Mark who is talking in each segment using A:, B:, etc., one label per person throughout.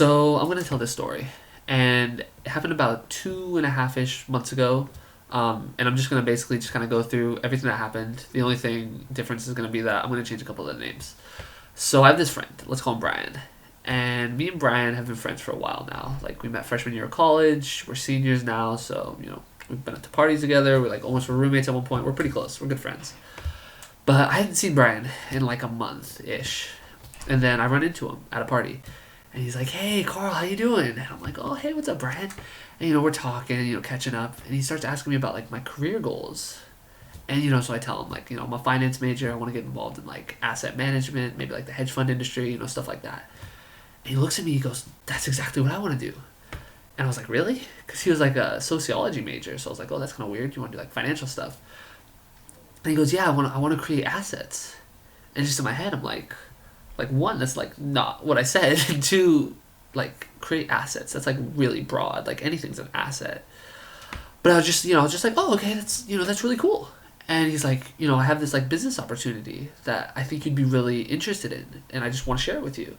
A: So I'm gonna tell this story, and it happened about 2.5-ish months ago. And I'm just gonna basically just kind of go through everything that happened. The only thing difference is gonna be that I'm gonna change a couple of the names. So I have this friend. Let's call him Brian. And me and Brian have been friends for a while now. Like we met freshman year of college. We're seniors now, so we've been to parties together. We're like almost were roommates at one point. We're pretty close. We're good friends. But I hadn't seen Brian in like a month ish, and then I run into him at a party, and he's like, "Hey, Carl, how you doing?" And I'm like, "Oh, hey, what's up, Brian?" And we're talking, catching up, and he starts asking me about like my career goals. And so I tell him like, I'm a finance major. I want to get involved in like asset management, maybe like the hedge fund industry, stuff like that. And he looks at me, he goes, "That's exactly what I want to do." And I was like, "Really?" Because he was like a sociology major, so I was like, "Oh, that's kind of weird. You want to do like financial stuff?" And he goes, "Yeah, I want to create assets." And just in my head, I'm like one, that's like not what I said. And two, like create assets. That's like really broad. Like anything's an asset. But I was just like, "Oh, okay, that's really cool." And he's like, "I have this like business opportunity that I think you'd be really interested in, and I just want to share it with you."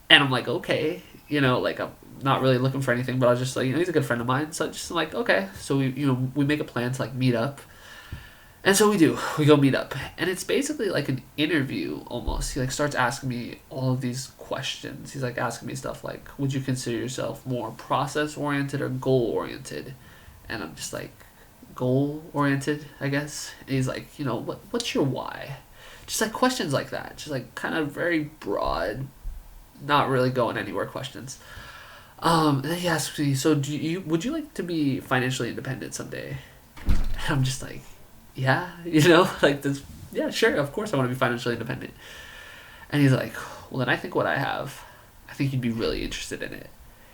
A: And I'm like, "Okay," like I'm not really looking for anything, but I was just like, he's a good friend of mine, so I just like, okay. So we make a plan to like meet up. And so we do. We go meet up, and it's basically like an interview almost. He like starts asking me all of these questions. He's like asking me stuff like, "Would you consider yourself more process oriented or goal oriented?" And I'm just like, "Goal oriented, I guess." And he's like, "What's your why?" Just like questions like that. Just like kind of very broad, not really going anywhere questions. And then he asks me, "So would you like to be financially independent someday?" And I'm just like, "Yeah, like this, yeah, sure, of course I want to be financially independent." And he's like, "Well, then I think what I have, I think you'd be really interested in it."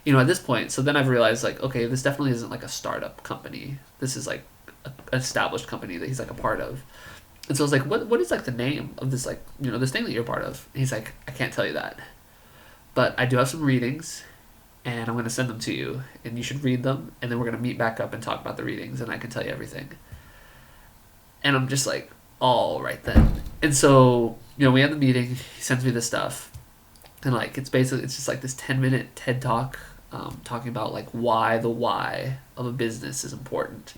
A: At this point, so then I've realized, like, okay, this definitely isn't like a startup company. This is like an established company that he's like a part of. And so I was like, what is like the name of this, like, this thing that you're a part of? And he's like, "I can't tell you that. But I do have some readings, and I'm going to send them to you, and you should read them, and then we're going to meet back up and talk about the readings, and I can tell you everything." And I'm just like, all right then. And so, we had the meeting. He sends me this stuff, and like it's just like this 10-minute TED talk, talking about like why the why of a business is important,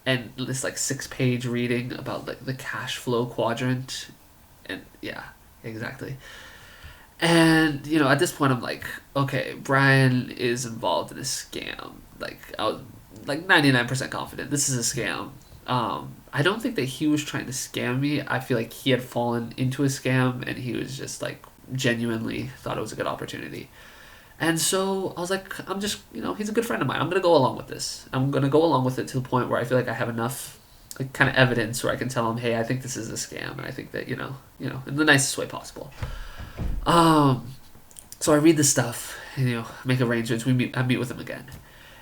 A: and this like 6-page reading about like the cash flow quadrant, and yeah, exactly. And at this point, I'm like, okay, Brian is involved in a scam. Like I was like 99% confident this is a scam. I don't think that he was trying to scam me. I feel like he had fallen into a scam, and he was just like genuinely thought it was a good opportunity. And so I was like, I'm just, he's a good friend of mine. I'm going to go along with this. I'm going to go along with it to the point where I feel like I have enough like kind of evidence where I can tell him, "Hey, I think this is a scam, and I think that, in the nicest way possible." So I read the stuff, and, make arrangements. I meet with him again.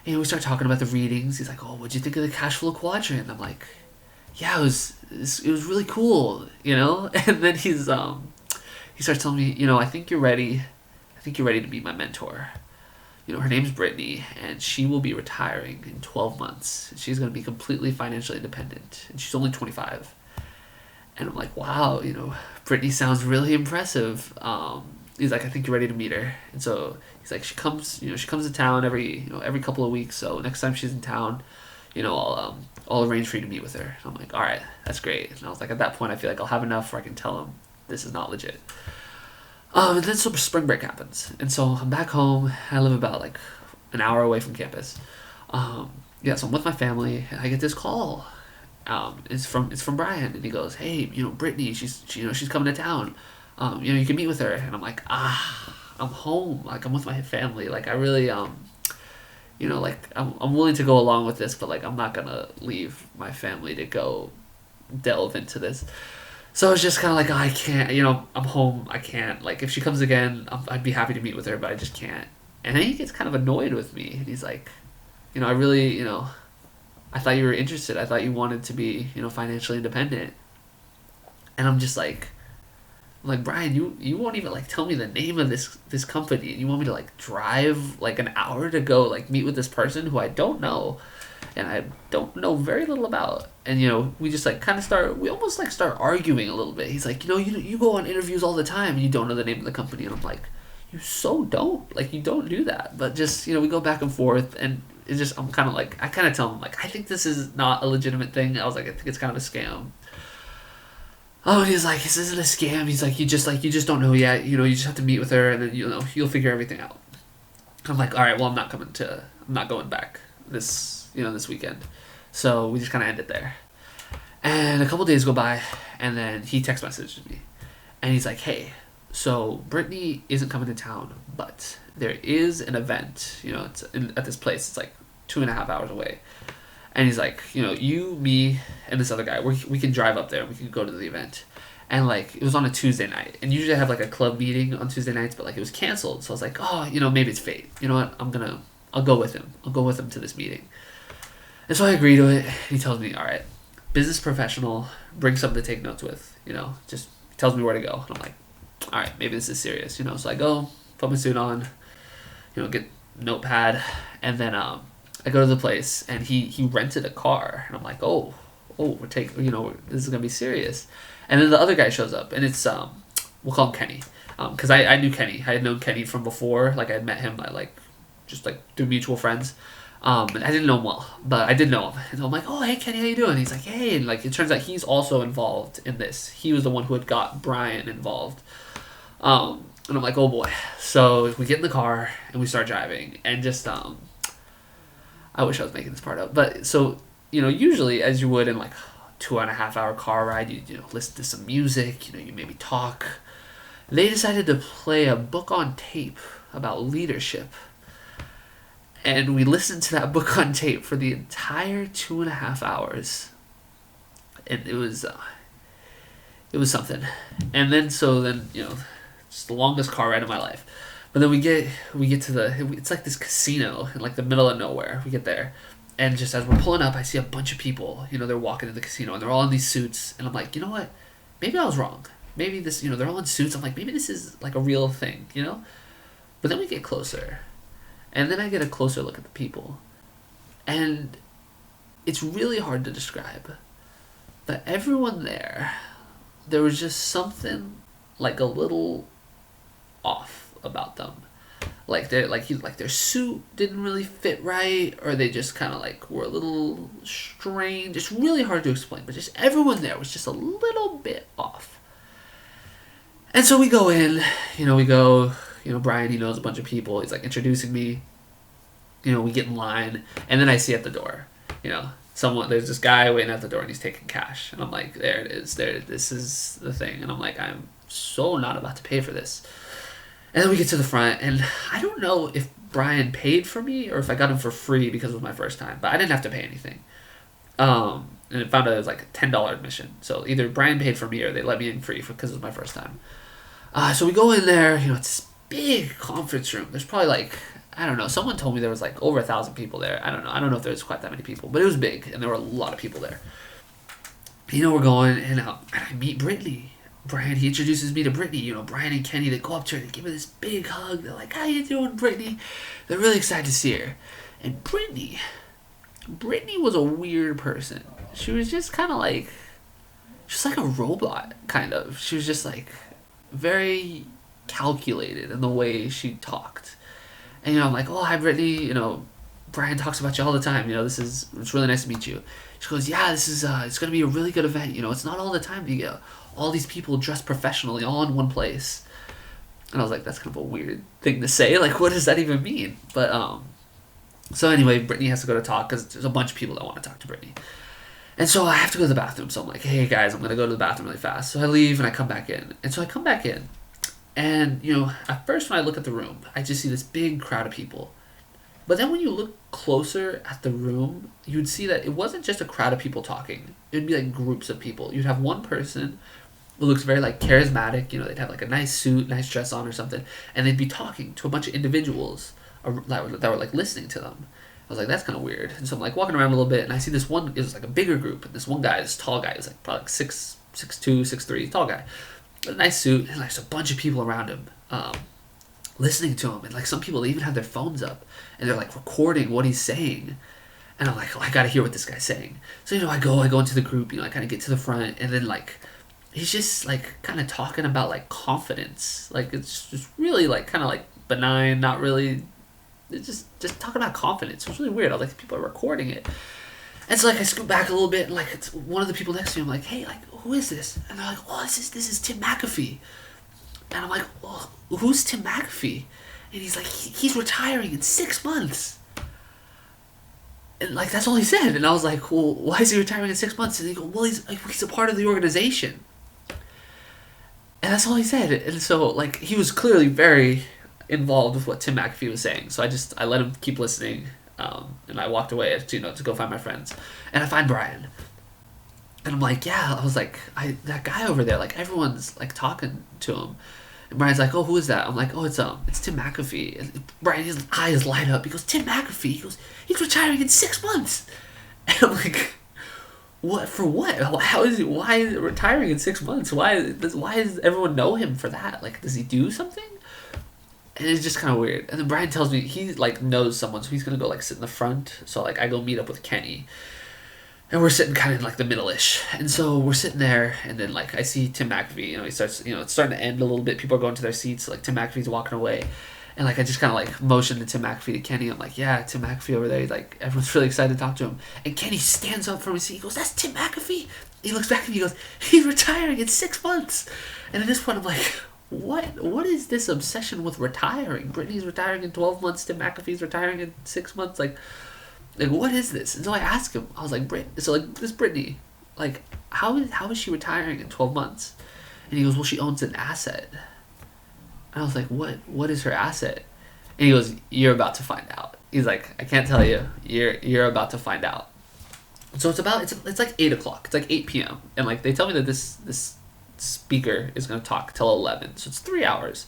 A: And we start talking about the readings. He's like, "Oh, what'd you think of the cash flow quadrant?" And I'm like, "Yeah, it was really cool, And then he starts telling me, "I think you're ready. I think you're ready to be my mentor. Her name's Brittany, and she will be retiring in 12 months. She's going to be completely financially independent, and she's only 25." And I'm like, "Wow, Brittany sounds really impressive." He's like, "I think you're ready to meet her." And so he's like, she comes to town every couple of weeks. So next time she's in town, I'll arrange for you to meet with her. And I'm like, "All right, that's great." And I was like, at that point, I feel like I'll have enough where I can tell him this is not legit. And then so spring break happens, and so I'm back home. I live about like an hour away from campus. Yeah, so I'm with my family, and I get this call. It's from Brian, and he goes, "Hey, Brittany, she's coming to town. You can meet with her." And I'm like, I'm home. Like I'm with my family. Like I really like I'm willing to go along with this, but like I'm not gonna leave my family to go delve into this. So it's just kind of like, "Oh, I can't, I'm home, I can't, like, if she comes again, I'd be happy to meet with her, but I just can't." And then he gets kind of annoyed with me, and he's like, "I really, I thought you were interested, I thought you wanted to be, financially independent." And I'm like, "Brian, you won't even, like, tell me the name of this company, and you want me to, like, drive, like, an hour to go, like, meet with this person who I don't know, and I don't know very little about." And we just like kind of we almost like start arguing a little bit. He's like, you go on interviews all the time, and you don't know the name of the company." And I'm like, you so don't. Like, you don't do that. But just, we go back and forth, and it's just, I'm kind of like, I kind of tell him, like, I think this is not a legitimate thing. I was like, I think it's kind of a scam. Oh, and he's like, this isn't a scam. He's like, you just don't know yet. You just have to meet with her, and then, you'll figure everything out. I'm like, all right, well, I'm not going back this weekend. So we just kind of end it there. And a couple days go by, and then he text messages me. And he's like, hey, so Brittany isn't coming to town, but there is an event, it's at this place. It's like 2.5 hours away. And he's like, you, me, and this other guy, we can drive up there and we can go to the event. And like, it was on a Tuesday night. And usually I have like a club meeting on Tuesday nights, but like it was canceled. So I was like, oh, maybe it's fate. You know what? I'll go with him. I'll go with him to this meeting. And so I agree to it. He tells me, all right, business professional, bring something to take notes with, just tells me where to go. And I'm like, all right, maybe this is serious, So I go, put my suit on, get notepad, and then I go to the place, and he rented a car, and I'm like, oh, we're taking, this is gonna be serious. And then the other guy shows up, and it's we'll call him Kenny, because I knew Kenny. I had known Kenny from before, like I had met him just through mutual friends. And I didn't know him well, but I did know him. And I'm like, oh, hey, Kenny, how you doing? He's like, hey. And like, it turns out he's also involved in this. He was the one who had got Brian involved. And I'm like, oh, boy. So we get in the car, and we start driving. And just, I wish I was making this part up. But so, usually, as you would in like a 2.5 hour car ride, you listen to some music, you maybe talk. They decided to play a book on tape about leadership. And we listened to that book on tape for the entire 2.5 hours. And it was something. And then, it's the longest car ride of my life. But then we get to it's like this casino in like the middle of nowhere. We get there. And just as we're pulling up, I see a bunch of people, they're walking in the casino, and they're all in these suits. And I'm like, you know what? Maybe I was wrong. Maybe this, they're all in suits. I'm like, maybe this is like a real thing, But then we get closer. And then I get a closer look at the people. And it's really hard to describe. But everyone there was just something like a little off about them. Like their suit didn't really fit right, or they just kind of like were a little strange. It's really hard to explain, but just everyone there was just a little bit off. And so we go in, Brian, he knows a bunch of people. He's like introducing me. We get in line, and then I see at the door, there's this guy waiting at the door, and he's taking cash. And I'm like, there it is. This is the thing. And I'm like, I'm so not about to pay for this. And then we get to the front, and I don't know if Brian paid for me or if I got him for free because it was my first time, but I didn't have to pay anything. And it found out it was like a $10 admission. So either Brian paid for me or they let me in free because it was my first time. So we go in there, it's this big conference room. There's probably like, I don't know, someone told me there was like over 1,000 people there. I don't know if there was quite that many people, but it was big, and there were a lot of people there. We're going, and I meet Brittany. Brian, he introduces me to Brittany. Brian and Kenny, they go up to her, they give her this big hug. They're like, how you doing, Brittany? They're really excited to see her. And Brittany was a weird person. She was just kind of like, just like a robot, kind of. She was just like very calculated in the way she talked. And, I'm like, oh, hi, Brittany. Brian talks about you all the time. It's really nice to meet you. She goes, yeah, this is, it's going to be a really good event. It's not all the time that you get all these people dressed professionally all in one place. And I was like, that's kind of a weird thing to say. Like, what does that even mean? But, so anyway, Brittany has to go to talk because there's a bunch of people that want to talk to Brittany. And so I have to go to the bathroom. So I'm like, hey, guys, I'm going to go to the bathroom really fast. So I leave and I come back in. And so I come back in. And, at first when I look at the room, I just see this big crowd of people. But then when you look closer at the room, you'd see that it wasn't just a crowd of people talking. It would be like groups of people. You'd have one person who looks very like charismatic. They'd have like a nice suit, nice dress on or something. And they'd be talking to a bunch of individuals that were like listening to them. I was like, that's kind of weird. And so I'm like walking around a little bit, and I see this one, it was like a bigger group. And this one guy, this tall guy, he was like probably like 6'2", 6'3", tall guy. A nice suit, and like there's a bunch of people around him listening to him, and like some people, they even have their phones up and they're like recording what he's saying. And I'm like, oh, I gotta hear what this guy's saying. So I go into the group, I kind of get to the front, and then like he's just like kind of talking about like confidence. Like it's just really like kind of like benign, not really. It's just talking about confidence. It was really weird. I was like, people are recording it. And so like I scoot back a little bit, and like it's one of the people next to me. I'm like, hey, like who is this? And they're like, oh, this is Tim McAfee. And I'm like, oh, who's Tim McAfee? And he's like, he's retiring in 6 months. And like that's all he said. And I was like, well, why is he retiring in 6 months? And he goes, well, he's a part of the organization. And that's all he said. And so like he was clearly very involved with what Tim McAfee was saying. So I let him keep listening. And I walked away to go find my friends. And I find Brian. And I'm like, yeah, I was like, that guy over there, like everyone's like talking to him. And Brian's like, oh, who is that? I'm like, oh, it's Tim McAfee. And Brian, his eyes light up. He goes, Tim McAfee. He goes, he's retiring in 6 months. And I'm like, what, for what? Why is he retiring in 6 months? Why does everyone know him for that? Like, does he do something? And it's just kind of weird. And then Brian tells me he like knows someone, so he's gonna go like sit in the front. So like I go meet up with Kenny, and we're sitting kind of in like the middle-ish. And so we're sitting there, and then like I see Tim McAfee. He starts. It's starting to end a little bit. People are going to their seats. Like Tim McAfee's walking away, and like I just kind of like motion to Tim McAfee to Kenny. I'm like, yeah, Tim McAfee over there. He's like, everyone's really excited to talk to him. And Kenny stands up from his seat. He goes, that's Tim McAfee. He looks back at me. He goes, he's retiring in 6 months. And at this point, I'm like, what is this obsession with retiring? Britney's retiring in 12 months. Tim McAfee's retiring in 6 months. Like what is this? And so I asked him. I was like, this Britney, like how is she retiring in 12 months? And he goes, well, she owns an asset. And I was like, what is her asset? And he goes, you're about to find out. He's like, I can't tell you. You're about to find out. So it's like 8 o'clock. It's like 8 p.m. And like they tell me that this speaker is going to talk till 11, so it's 3 hours.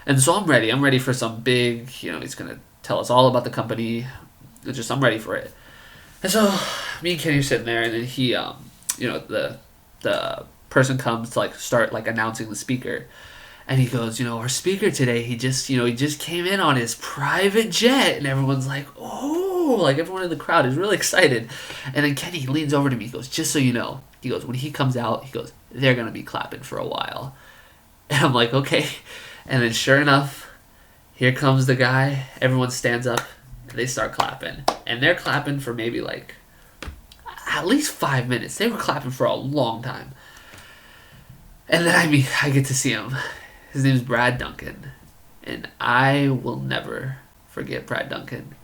A: And so I'm ready for some big, he's going to tell us all about the company. I'm ready for it. And so me and Kenny are sitting there, and then he the person comes to like start like announcing the speaker, and he goes, our speaker today, he just came in on his private jet. And everyone's like, oh, like everyone in the crowd is really excited. And then Kenny leans over to me, he goes, just so you know, he goes, when he comes out, he goes, they're going to be clapping for a while. And I'm like, okay. And then sure enough, here comes the guy. Everyone stands up, and they start clapping. And they're clapping for maybe like at least 5 minutes. They were clapping for a long time. And then I get to see him. His name's Brad Duncan. And I will never forget Brad Duncan.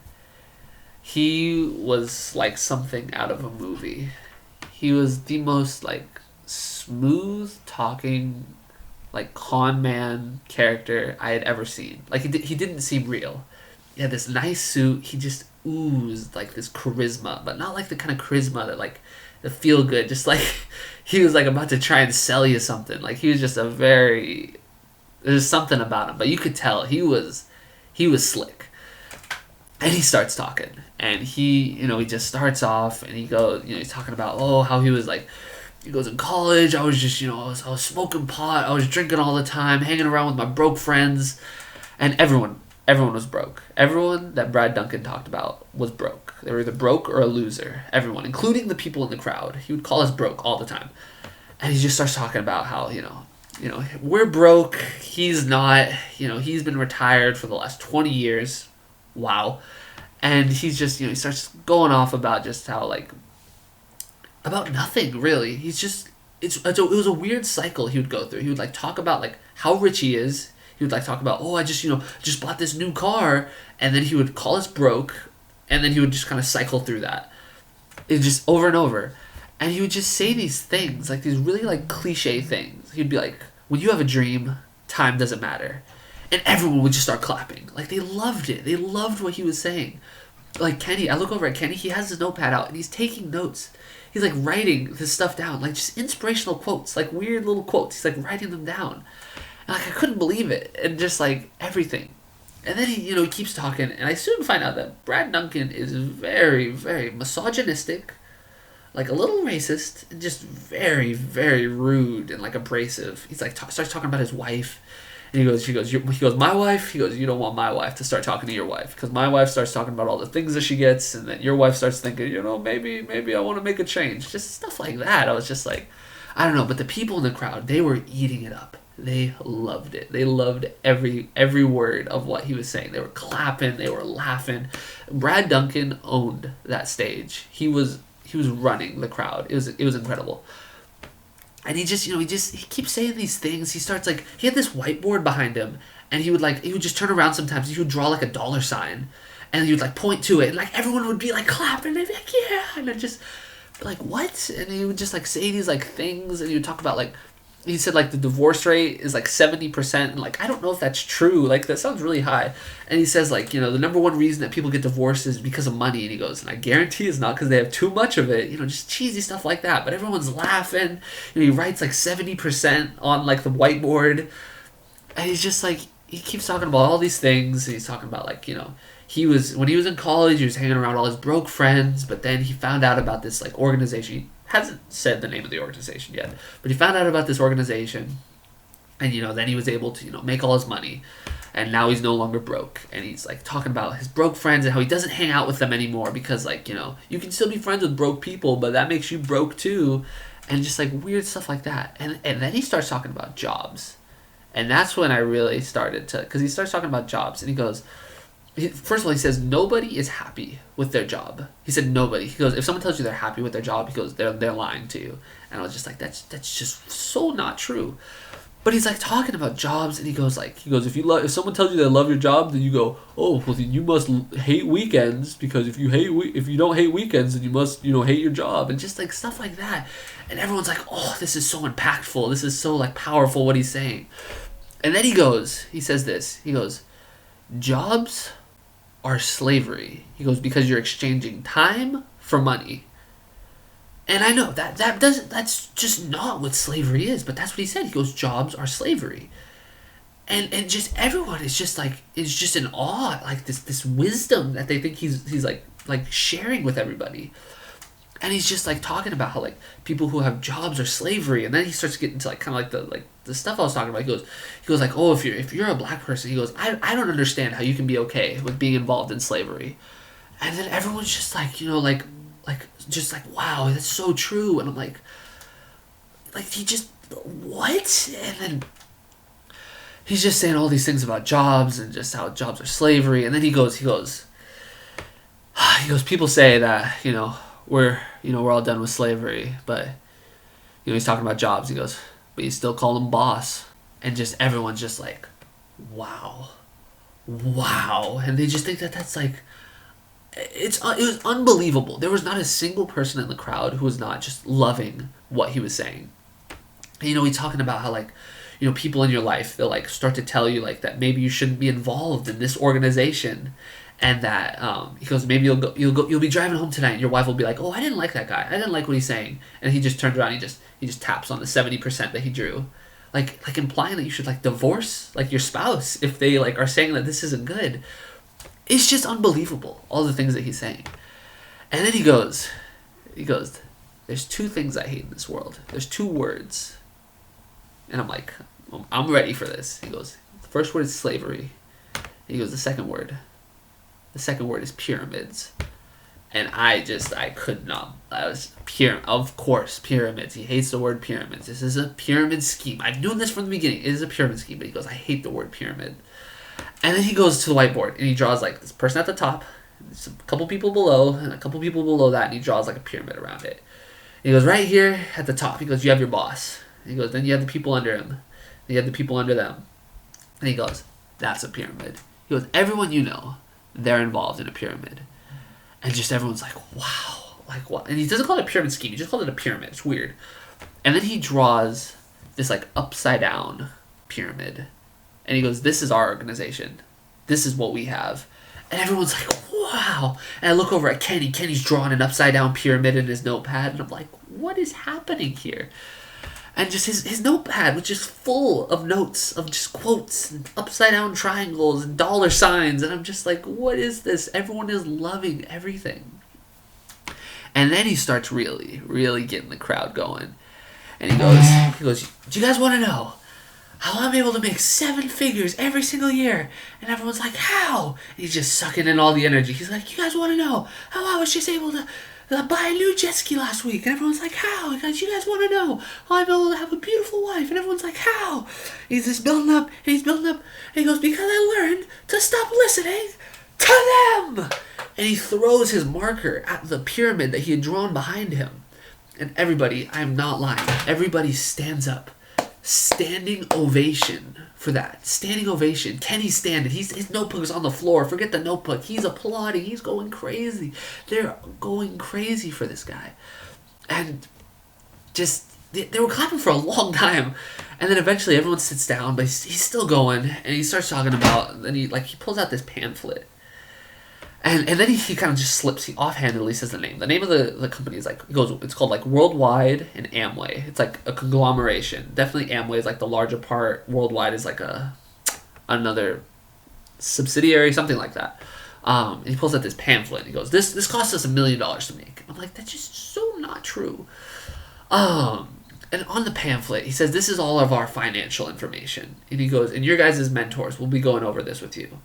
A: He was like something out of a movie. He was the most like smooth talking, like con man character I had ever seen. Like he didn't seem real. He had this nice suit. He just oozed like this charisma, but not like the kind of charisma that like the feel good. Just like he was like about to try and sell you something. Like he was just there's something about him, but you could tell he was slick. And he starts talking, and he just starts off, and he goes, he's talking about how he was like. He goes, in college, I was just, I was smoking pot. I was drinking all the time, hanging around with my broke friends. And everyone was broke. Everyone that Brad Duncan talked about was broke. They were either broke or a loser. Everyone, including the people in the crowd. He would call us broke all the time. And he just starts talking about how, we're broke. He's not. He's been retired for the last 20 years. Wow. And he's just, he starts going off about just how, like, about nothing, really. He's just, it was a weird cycle he would go through. He would, like, talk about, like, how rich he is. He would, like, talk about, I just bought this new car. And then he would call us broke. And then he would just kind of cycle through that. It just over and over. And he would just say these things, like, these really, like, cliche things. He'd be like, when you have a dream, time doesn't matter. And everyone would just start clapping. Like, they loved it. They loved what he was saying. Like, Kenny, I look over at Kenny, he has his notepad out, and he's taking notes. He's, like, writing this stuff down. Like, just inspirational quotes. Like, weird little quotes. He's, like, writing them down. And, like, I couldn't believe it. And just, like, everything. And then he, he keeps talking. And I soon find out that Brad Duncan is very, very misogynistic. Like, a little racist. And just very, very rude and, like, abrasive. He's, like, starts talking about his wife. And he goes, my wife? He goes, you don't want my wife to start talking to your wife. Because my wife starts talking about all the things that she gets. And then your wife starts thinking, maybe I want to make a change. Just stuff like that. I was just like, I don't know, but the people in the crowd, they were eating it up. They loved it. They loved every word of what he was saying. They were clapping, they were laughing. Brad Duncan owned that stage. He was running the crowd. It was incredible. And he keeps saying these things. He starts like he had this whiteboard behind him, and he would just turn around sometimes. He would draw like a dollar sign, and he would like point to it, and like everyone would be like clapping. They'd be like, yeah, and then just like what? And he would just like say these like things, and he would talk about like he said like the divorce rate is like 70%, and like I don't know if that's true. Like that sounds really high. And he says like the number one reason that people get divorced is because of money. And he goes, and I guarantee it's not because they have too much of it. Just cheesy stuff like that. But everyone's laughing. He writes like 70% on like the whiteboard, and he's just like he keeps talking about all these things. And he's talking about like when he was in college, he was hanging around all his broke friends, but then he found out about this like organization. He hasn't said the name of the organization yet, but he found out about this organization, and then he was able to make all his money, and now he's no longer broke. And he's like talking about his broke friends and how he doesn't hang out with them anymore because like you can still be friends with broke people, but that makes you broke too, and just like weird stuff like that. And then he starts talking about jobs, and that's when I really started to, because he starts talking about jobs, and he goes. First of all, he says nobody is happy with their job. He said nobody. He goes, if someone tells you they're happy with their job, he goes, they're lying to you. And I was just like, that's just so not true. But he's like talking about jobs, and he goes, if someone tells you they love your job, then you go, oh, well then you must hate weekends, because if you don't hate weekends, then you must hate your job, and just like stuff like that. And everyone's like, oh, this is so impactful. This is so like powerful what he's saying. And then he says this. He goes, jobs are slavery. He goes, because you're exchanging time for money. And I know that's just not what slavery is, but that's what he said. He goes, jobs are slavery. And just everyone is just in awe, like this wisdom that they think he's like sharing with everybody. And he's just like talking about how like people who have jobs are slavery, and then he starts getting to like kind of like the stuff I was talking about. He goes like, oh, if you're a black person, he goes, I don't understand how you can be okay with being involved in slavery. And then everyone's just like just like, wow, that's so true. And I'm like he just what? And then he's just saying all these things about jobs and just how jobs are slavery. And then he goes people say that we're all done with slavery, but he's talking about jobs. He goes, but you still call him boss. And just everyone's just like, wow, and they just think that's like it was unbelievable. There was not a single person in the crowd who was not just loving what he was saying. And, he's talking about how like people in your life, they'll like start to tell you like that maybe you shouldn't be involved in this organization. And that he goes, maybe you'll be driving home tonight, and your wife will be like, "Oh, I didn't like that guy. I didn't like what he's saying." And he just turns around, and he just taps on the 70% that he drew, like implying that you should like divorce like your spouse if they like are saying that this isn't good. It's just unbelievable, all the things that he's saying. And then he goes, "There's two things I hate in this world. There's two words." And I'm like, I'm ready for this. He goes, the first word is slavery. He goes, the second word is pyramids. And I could not. Of course, pyramids. He hates the word pyramids. This is a pyramid scheme. I've known this from the beginning. It is a pyramid scheme. But he goes, I hate the word pyramid. And then he goes to the whiteboard, and he draws like this person at the top, a couple people below, and a couple people below that, and he draws like a pyramid around it. And he goes, right here at the top, he goes, you have your boss. And he goes, then you have the people under him. And you have the people under them. And he goes, that's a pyramid. He goes, everyone you know, they're involved in a pyramid. And just everyone's like, wow, like what? And he doesn't call it a pyramid scheme. He just called it a pyramid. It's weird. And then he draws this like upside down pyramid. And he goes, this is our organization. This is what we have. And everyone's like, wow. And I look over at Kenny. Kenny's drawing an upside down pyramid in his notepad. And I'm like, what is happening here? And just his notepad was just full of notes of just quotes and upside down triangles and dollar signs. And I'm just like, what is this? Everyone is loving everything. And then he starts really, really getting the crowd going. And he goes, do you guys want to know how I'm able to make 7 figures every single year? And everyone's like, how? And he's just sucking in all the energy. He's like, you guys want to know how I was just able to I bought a new jet ski last week. And everyone's like, how? Because you guys want to know. I'm able to have a beautiful wife. And everyone's like, how? He's just building up. And he's building up. And he goes, because I learned to stop listening to them. And he throws his marker at the pyramid that he had drawn behind him. And everybody, I'm not lying, everybody stands up. Standing ovation for that. Standing ovation. Kenny's standing. His notebook is on the floor. Forget the notebook. He's applauding. He's going crazy. They're going crazy for this guy. And just, they were clapping for a long time. And then eventually everyone sits down, but he's still going. And he starts talking about, then he pulls out this pamphlet. And then he kind of just slips. He offhandedly says the name. The name of the company is it's called like Worldwide and Amway. It's like a conglomeration. Definitely Amway is like the larger part. Worldwide is like another subsidiary, something like that. And he pulls out this pamphlet and he goes, this cost us $1 million to make. I'm like, that's just so not true. And on the pamphlet, he says, this is all of our financial information. And he goes, and your guys' mentors will be going over this with you.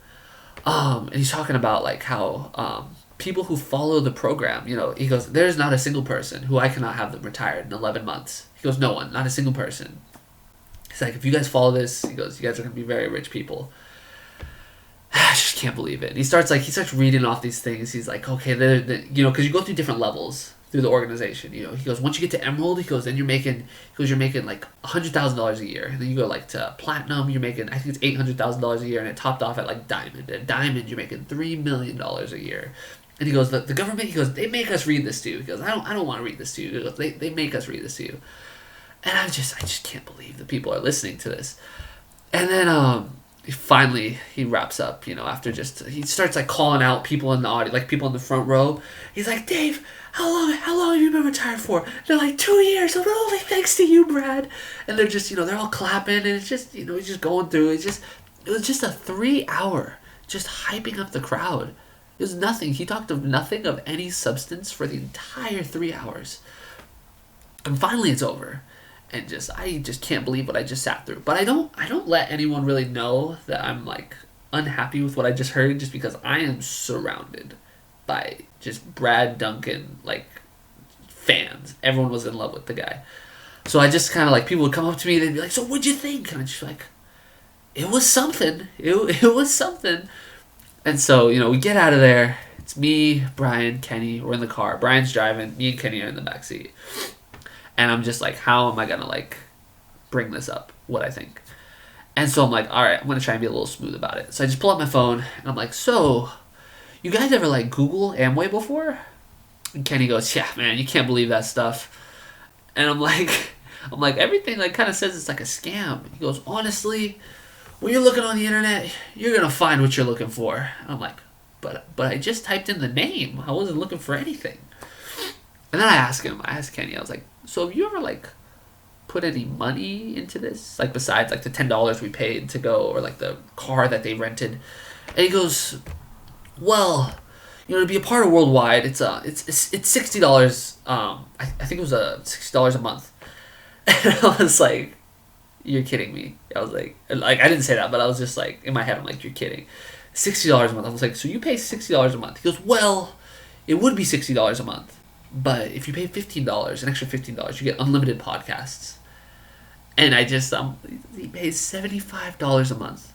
A: And he's talking about like how people who follow the program, he goes, there's not a single person who I cannot have them retired in 11 months. He goes, no one, not a single person. He's like, if you guys follow this, he goes, you guys are going to be very rich people. I just can't believe it. And he starts reading off these things. He's like, okay, because you go through different levels through the organization. He goes, once you get to Emerald, he goes, then you're making like $100,000 a year. And then you go like to Platinum, you're making, I think it's $800,000 a year, and it topped off at like Diamond. At Diamond, you're making $3 million a year. And he goes, the government, he goes, they make us read this to you. He goes, I don't want to read this to you. He goes, they make us read this to you. And I just can't believe that people are listening to this. And then finally he wraps up, after he starts like calling out people in the audience, like people in the front row. He's like, Dave, how long have you been retired for? They're like 2 years. I'm only thanks to you, Brad. And they're just, they're all clapping, and it's just, he's just going through. It was just a 3 hour just hyping up the crowd. It was nothing. He talked of nothing of any substance for the entire 3 hours. And finally it's over. And I just can't believe what I just sat through. But I don't let anyone really know that I'm like unhappy with what I just heard, just because I am surrounded by just Brad Duncan like fans. Everyone was in love with the guy. So I just kind of like, people would come up to me, they'd be like, so what'd you think? And I'm just like, it was something. It was something. And so, we get out of there. It's me, Brian, Kenny. We're in the car. Brian's driving. Me and Kenny are in the backseat. And I'm just like, how am I going to like bring this up, what I think? And so I'm like, all right, I'm going to try and be a little smooth about it. So I just pull out my phone and I'm like, so you guys ever like Google Amway before? And Kenny goes, yeah, man, you can't believe that stuff. And I'm like, everything like kind of says it's like a scam. He goes, honestly, when you're looking on the internet, you're going to find what you're looking for. And I'm like, but I just typed in the name. I wasn't looking for anything. And then I asked Kenny, I was like, so have you ever like put any money into this? Like besides like the $10 we paid to go, or like the car that they rented? And he goes, well, to be a part of Worldwide, it's $60. I think it was $60 a month. And I was like, you're kidding me. I was like I didn't say that, but I was just like, in my head, I'm like, you're kidding. $60 a month. I was like, so you pay $60 a month? He goes, well, it would be $60 a month. But if you pay $15, an extra $15, you get unlimited podcasts. And I just, he pays $75 a month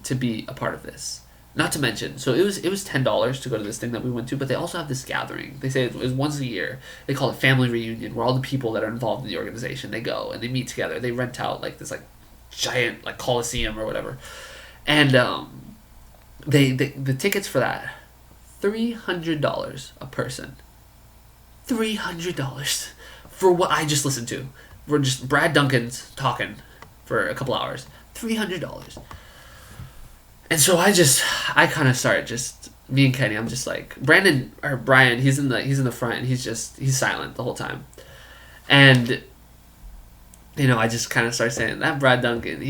A: to be a part of this. Not to mention, so it was $10 to go to this thing that we went to, but they also have this gathering. They say it was once a year. They call it Family Reunion, where all the people that are involved in the organization, they go and they meet together. They rent out like this like giant like Coliseum or whatever. And the tickets for that, $300 a person. $300 for what I just listened to. We're just Brad Duncan's talking for a couple hours. $300. And so I kind of started just, me and Kenny, I'm just like, Brian, he's in the front, and he's silent the whole time. And I just kind of started saying that Brad Duncan,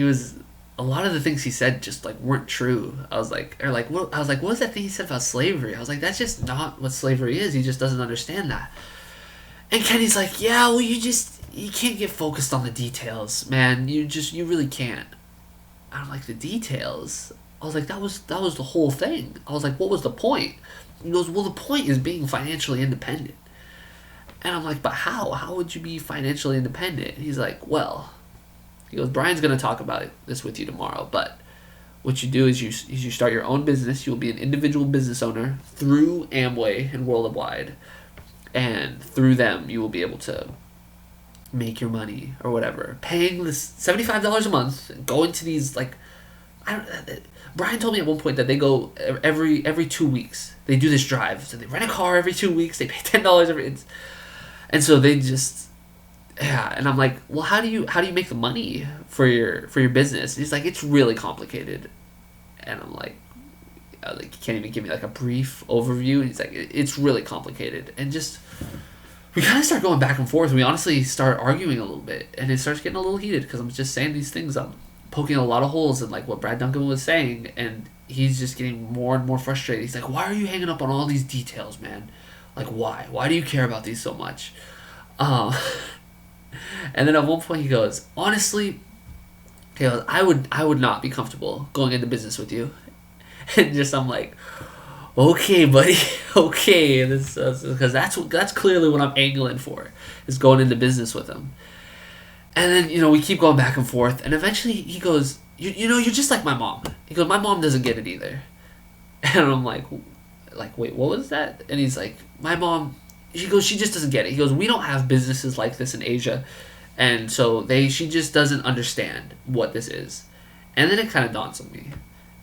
A: a lot of the things he said just like weren't true. I was like, what was that thing he said about slavery? I was like, that's just not what slavery is. He just doesn't understand that. And Kenny's like, yeah, well, you can't get focused on the details, man. You really can't. I'm like, the details? I was like, that was the whole thing. I was like, what was the point? He goes, well, the point is being financially independent. And I'm like, but how? How would you be financially independent? And he's like, well, he goes, Brian's going to talk about this with you tomorrow, but what you do is you start your own business. You'll be an individual business owner through Amway and Worldwide, and through them you will be able to make your money or whatever. Paying this $75 a month, going to these like, I don't. Brian told me at one point that they go every 2 weeks. They do this drive, so they rent a car every 2 weeks. They pay $10 and so they just. Yeah, and I'm like, well, how do you make the money for your business? And he's like, it's really complicated, and I'm like, you can't even give me like a brief overview. And he's like, it's really complicated, and just we kind of start going back and forth. We honestly start arguing a little bit, and it starts getting a little heated because I'm just saying these things. I'm poking a lot of holes in like what Brad Duncan was saying, and he's just getting more and more frustrated. He's like, why are you hanging up on all these details, man? Like, why? Why do you care about these so much? And then at one point he goes, honestly, he goes, I would not be comfortable going into business with you. And just I'm like, okay, buddy, okay, because that's clearly what I'm angling for, is going into business with him. And then we keep going back and forth, and eventually he goes, you're just like my mom. He goes, my mom doesn't get it either. And I'm like, wait, what was that? And he's like, my mom. She goes, she just doesn't get it. He goes, we don't have businesses like this in Asia, and so she just doesn't understand what this is. And then it kind of dawns on me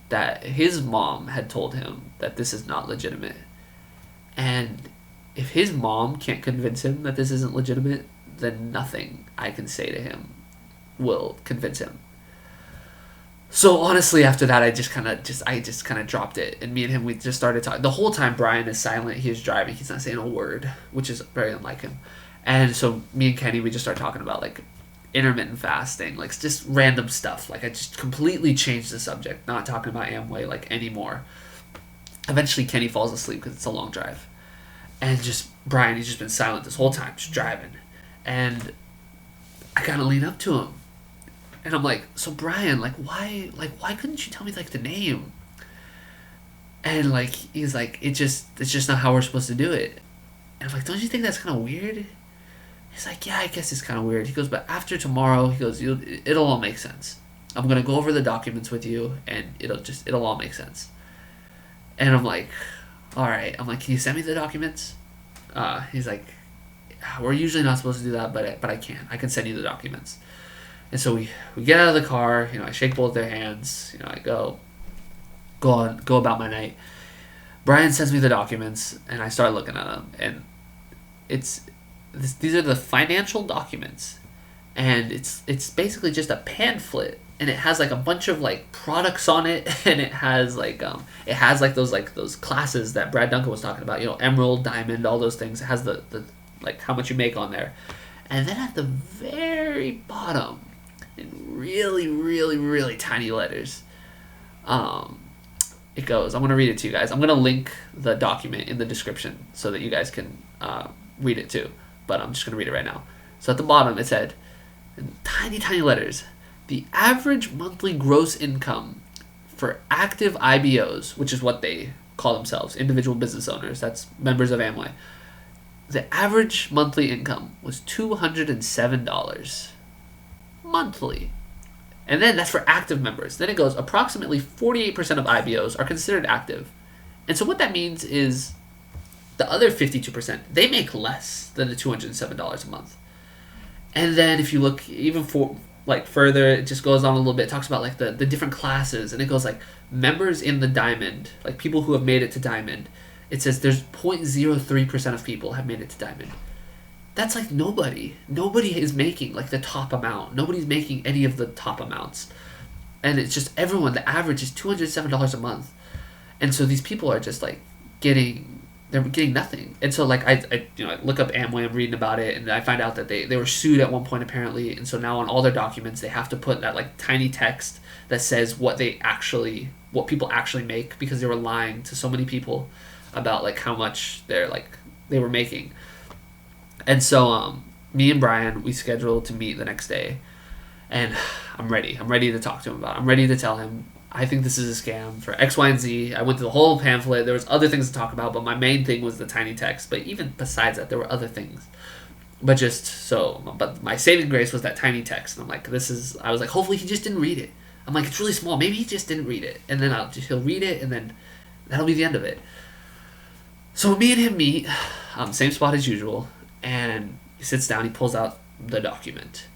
A: that his mom had told him that this is not legitimate. And if his mom can't convince him that this isn't legitimate, then nothing I can say to him will convince him. So honestly, after that, I just kind of dropped it, and me and him, we just started talking. The whole time Brian is silent, he's driving, he's not saying a word, which is very unlike him. And so me and Kenny, we just started talking about like intermittent fasting, like just random stuff. Like I just completely changed the subject, not talking about Amway like anymore. Eventually Kenny falls asleep because it's a long drive, and just Brian, he's just been silent this whole time, just driving. And I kind of lean up to him, and I'm like, so Brian, why couldn't you tell me like the name? And like he's like, it's just not how we're supposed to do it. And I'm like, don't you think that's kind of weird? He's like, yeah, I guess it's kind of weird. He goes, but after tomorrow, he goes, it'll all make sense. I'm gonna go over the documents with you, and it'll all make sense. And I'm like, all right. I'm like, can you send me the documents? He's like, we're usually not supposed to do that, but I can. I can send you the documents. And so we get out of the car. I shake both their hands. I go about my night. Brian sends me the documents, and I start looking at them, and these are the financial documents, and it's basically just a pamphlet, and it has like a bunch of like products on it, and it has like those classes that Brad Duncan was talking about, emerald, diamond, all those things. It has the like how much you make on there, and then at the very bottom, in really really really tiny letters, it goes. I'm gonna read it to you guys. I'm gonna link the document in the description so that you guys can read it too. But I'm just going to read it right now. So at the bottom it said, in tiny, tiny letters, the average monthly gross income for active IBOs, which is what they call themselves, individual business owners, that's members of Amway, the average monthly income was $207 monthly. And then that's for active members. Then it goes, approximately 48% of IBOs are considered active. And so what that means is the other 52%, they make less than the $207 a month. And then if you look even further, it just goes on a little bit. It talks about like the different classes, and it goes like members in the diamond, like people who have made it to diamond. It says there's 0.03% of people have made it to diamond. That's like nobody. Nobody is making like the top amount. Nobody's making any of the top amounts. And it's just everyone, the average is $207 a month. And so these people are just like they're getting nothing. And so like I look up Amway, I'm reading about it, and I find out that they were sued at one point apparently, and so now on all their documents they have to put that like tiny text that says what people actually make, because they were lying to so many people about like how much they were making. And so me and Brian, we scheduled to meet the next day, and I'm ready to talk to him about it. I'm ready to tell him I think this is a scam for X, Y, and Z. I went through the whole pamphlet. There was other things to talk about, but my main thing was the tiny text. But even besides that, there were other things. But my saving grace was that tiny text. And I'm like, I was like, hopefully he just didn't read it. I'm like, it's really small. Maybe he just didn't read it. And then he'll read it, and then that'll be the end of it. So me and him meet, same spot as usual, and he sits down, he pulls out the document.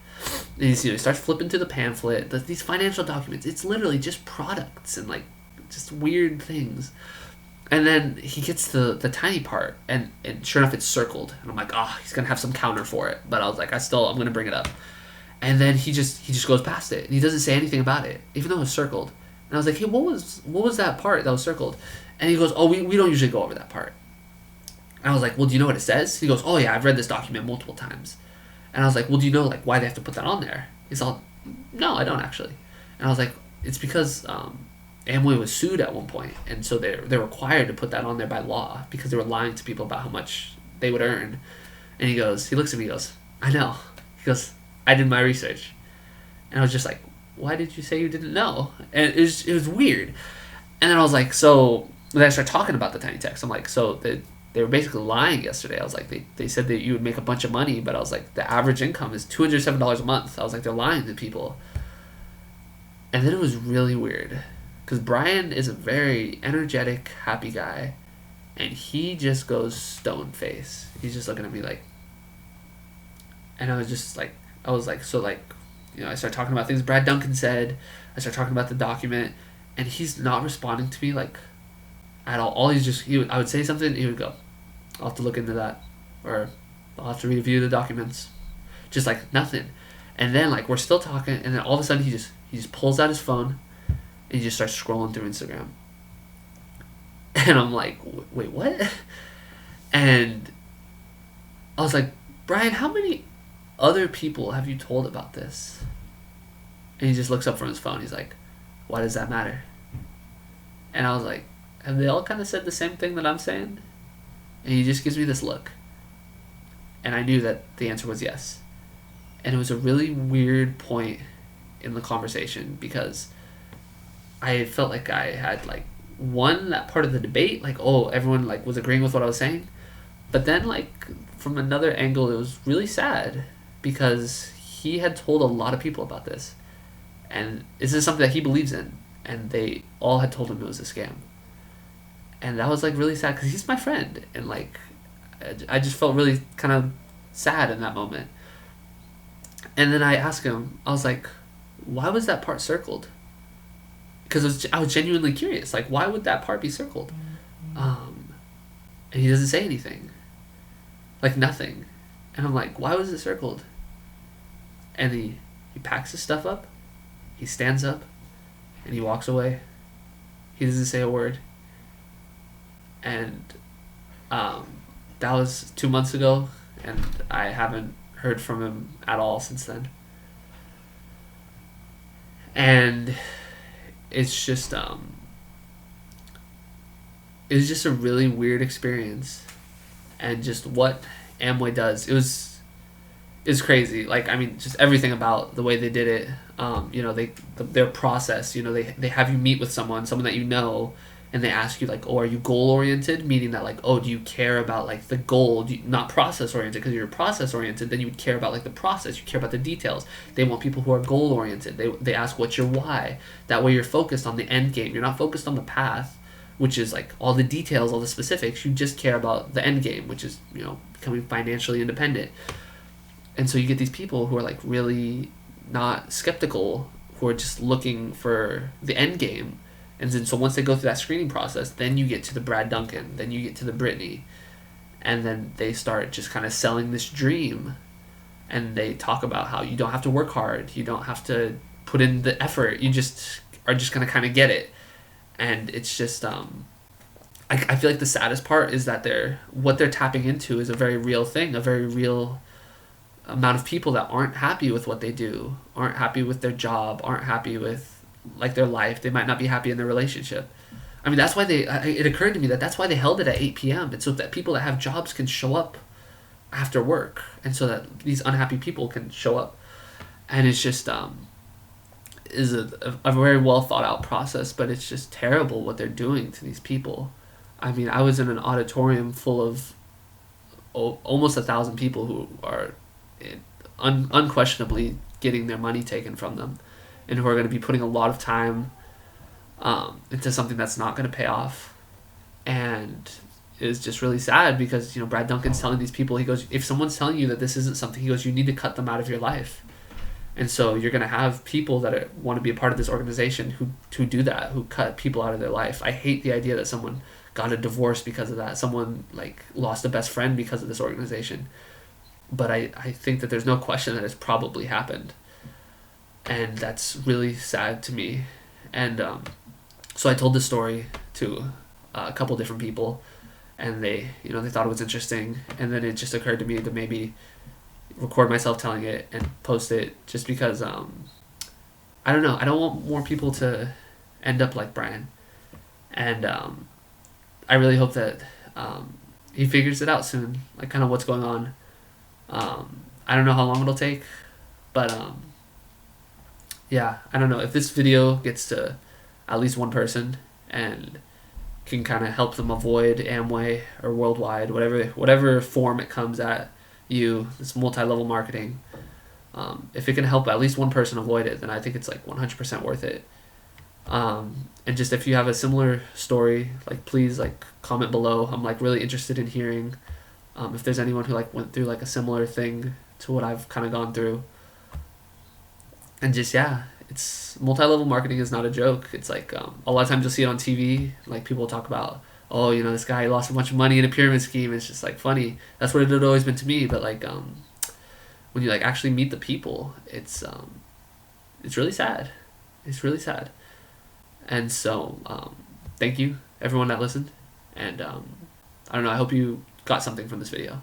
A: And he starts flipping through the pamphlet, these financial documents. It's literally just products and like just weird things. And then he gets to the tiny part, and sure enough, it's circled. And I'm like, he's gonna have some counter for it. But I was like, I'm gonna bring it up. And then he just goes past it, and he doesn't say anything about it, even though it's circled. And I was like, hey, what was that part that was circled? And he goes, we don't usually go over that part. And I was like, well, do you know what it says? He goes, oh yeah, I've read this document multiple times. And I was like, well, do you know like why they have to put that on there? He's all, no, I don't actually. And I was like, it's because Amway was sued at one point, and so they're required to put that on there by law because they were lying to people about how much they would earn. And he looks at me, he goes, I know. He goes, I did my research. And I was just like, why did you say you didn't know? And it was weird. And then I was like, so then I started talking about the tiny text. I'm like, so they were basically lying yesterday. I was like, they said that you would make a bunch of money, but I was like, the average income is $207 a month. I was like, they're lying to people. And then it was really weird because Brian is a very energetic, happy guy, and he just goes stone face. He's just looking at me like, and I was like, so like, I started talking about things Brad Duncan said. I started talking about the document, and he's not responding to me like at all. I would say something, he would go, I'll have to look into that, or I'll have to review the documents. Just like nothing. And then like we're still talking, and then all of a sudden he just pulls out his phone and he just starts scrolling through Instagram. And I'm like, wait, what? And I was like, Brian, how many other people have you told about this? And he just looks up from his phone. He's like, why does that matter? And I was like, have they all kind of said the same thing that I'm saying? And he just gives me this look. And I knew that the answer was yes. And it was a really weird point in the conversation because I felt like I had like won that part of the debate. Like, everyone like was agreeing with what I was saying. But then like from another angle, it was really sad because he had told a lot of people about this. And this is something that he believes in. And they all had told him it was a scam. And that was like really sad because he's my friend. And like, I just felt really kind of sad in that moment. And then I asked him, I was like, why was that part circled? Because I was genuinely curious. Like, why would that part be circled? And he doesn't say anything. Like, nothing. And I'm like, why was it circled? And he packs his stuff up. He stands up. And he walks away. He doesn't say a word. And that was 2 months ago. And I haven't heard from him at all since then. And it's just it was just a really weird experience. And just what Amway does, it was crazy. Like, I mean, just everything about the way they did it. Their process, they have you meet with someone that you know, and they ask you like, are you goal oriented? Meaning that like, do you care about like the goal? Not process oriented, because you're process oriented, then you would care about like the process. You care about the details. They want people who are goal oriented. They ask what's your why. That way you're focused on the end game. You're not focused on the path, which is like all the details, all the specifics. You just care about the end game, which is becoming financially independent. And so you get these people who are like really not skeptical, who are just looking for the end game. And then so once they go through that screening process, then you get to the Brad Duncan, then you get to the Brittany, and then they start just kind of selling this dream. And they talk about how you don't have to work hard, you don't have to put in the effort, you just are just going to kind of get it. And it's just I feel like the saddest part is that what they're tapping into is a very real thing, a very real amount of people that aren't happy with what they do, aren't happy with their job, aren't happy with like their life. They might not be happy in their relationship. I mean, that's why it occurred to me that's why they held it at 8 p.m. It's so that people that have jobs can show up after work, and so that these unhappy people can show up. And it's just is a very well thought out process, but it's just terrible what they're doing to these people. I mean, I was in an auditorium full of almost 1,000 people who are unquestionably getting their money taken from them, and who are going to be putting a lot of time into something that's not going to pay off. And it's just really sad because, you know, Brad Duncan's telling these people, he goes, if someone's telling you that this isn't something, he goes, you need to cut them out of your life. And so you're going to have people that want to be a part of this organization who do that, who cut people out of their life. I hate the idea that someone got a divorce because of that. Someone like lost a best friend because of this organization. But I think that there's no question that it's probably happened. And that's really sad to me. And so I told this story to a couple different people, and they thought it was interesting. And then it just occurred to me to maybe record myself telling it and post it, just because I don't know, I don't want more people to end up like Brian. And I really hope that he figures it out soon, like kind of what's going on. I don't know how long it'll take, but yeah, I don't know if this video gets to at least one person and can kind of help them avoid Amway or Worldwide, whatever form it comes at you, this multi-level marketing. If it can help at least one person avoid it, then I think it's like 100% worth it. And just if you have a similar story, like please like comment below. I'm like really interested in hearing if there's anyone who like went through like a similar thing to what I've kind of gone through. And just, yeah, it's multi-level marketing is not a joke. It's like a lot of times you'll see it on TV, like people talk about, oh, you know, this guy lost a bunch of money in a pyramid scheme. It's just like funny. That's what it had always been to me. But like when you like actually meet the people, it's really sad. It's really sad. And so thank you everyone that listened. And I don't know, I hope you got something from this video.